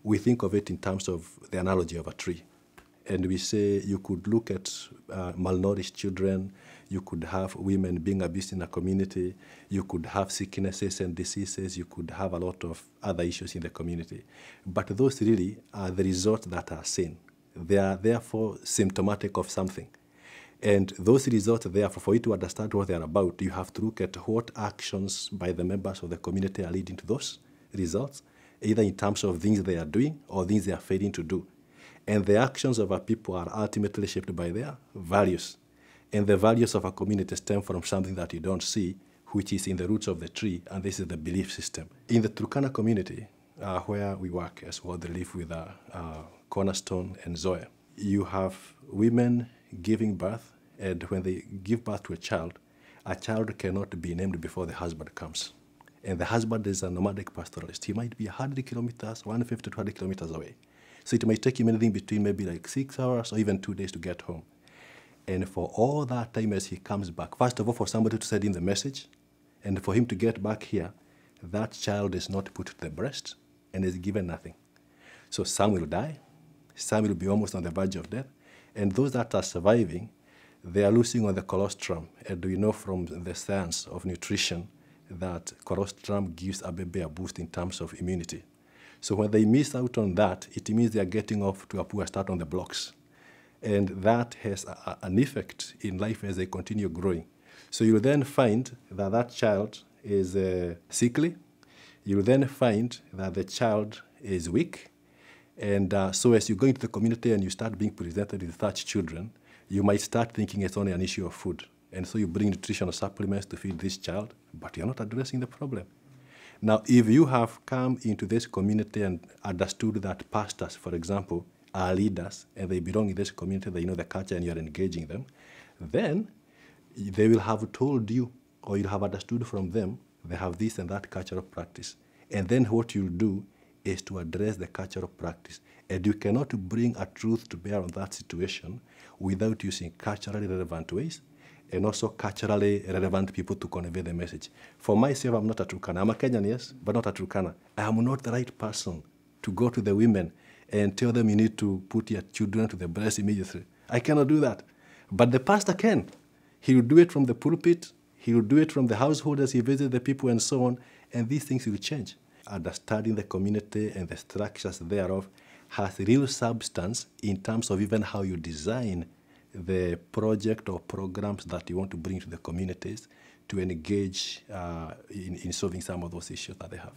we think of it in terms of the analogy of a tree. And we say you could look at malnourished children, you could have women being abused in a community, you could have sicknesses and diseases, you could have a lot of other issues in the community. But those really are the results that are seen. They are therefore symptomatic of something. And those results, therefore, for you to understand what they are about, you have to look at what actions by the members of the community are leading to those results, either in terms of things they are doing or things they are failing to do. And the actions of our people are ultimately shaped by their values. And the values of a community stem from something that you don't see, which is in the roots of the tree, and this is the belief system. In the Turkana community, where we work as well, they live with Cornerstone and Zoe, you have women giving birth, and when they give birth to a child cannot be named before the husband comes. And the husband is a nomadic pastoralist. He might be 100 kilometers, 150 to 200 kilometers away. So it might take him anything between maybe like 6 hours or even 2 days to get home. And for all that time as he comes back, first of all, for somebody to send in the message, and for him to get back here, that child is not put to the breast and is given nothing. So some will die, some will be almost on the verge of death, and those that are surviving, they are losing on the colostrum. And we know from the science of nutrition that colostrum gives a baby a boost in terms of immunity. So when they miss out on that, it means they are getting off to a poor start on the blocks. And that has an effect in life as they continue growing. So you'll then find that that child is sickly. You'll then find that the child is weak. And so as you go into the community and you start being presented with such children, you might start thinking it's only an issue of food. And so you bring nutritional supplements to feed this child, but you're not addressing the problem. Now, if you have come into this community and understood that pastors, for example, are leaders and they belong in this community, they know the culture and you're engaging them, then they will have told you, or you'll have understood from them, they have this and that cultural practice. And then what you'll do is to address the cultural practice. And you cannot bring a truth to bear on that situation without using culturally relevant ways and also culturally relevant people to convey the message. For myself, I'm not a Turkana. I'm a Kenyan, yes, but not a Turkana. I am not the right person to go to the women and tell them you need to put your children to the breast immediately. I cannot do that. But the pastor can. He will do it from the pulpit. He will do it from the household as he visits the people and so on. And these things will change. Understanding the community and the structures thereof has real substance in terms of even how you design the project or programs that you want to bring to the communities to engage in solving some of those issues that they have.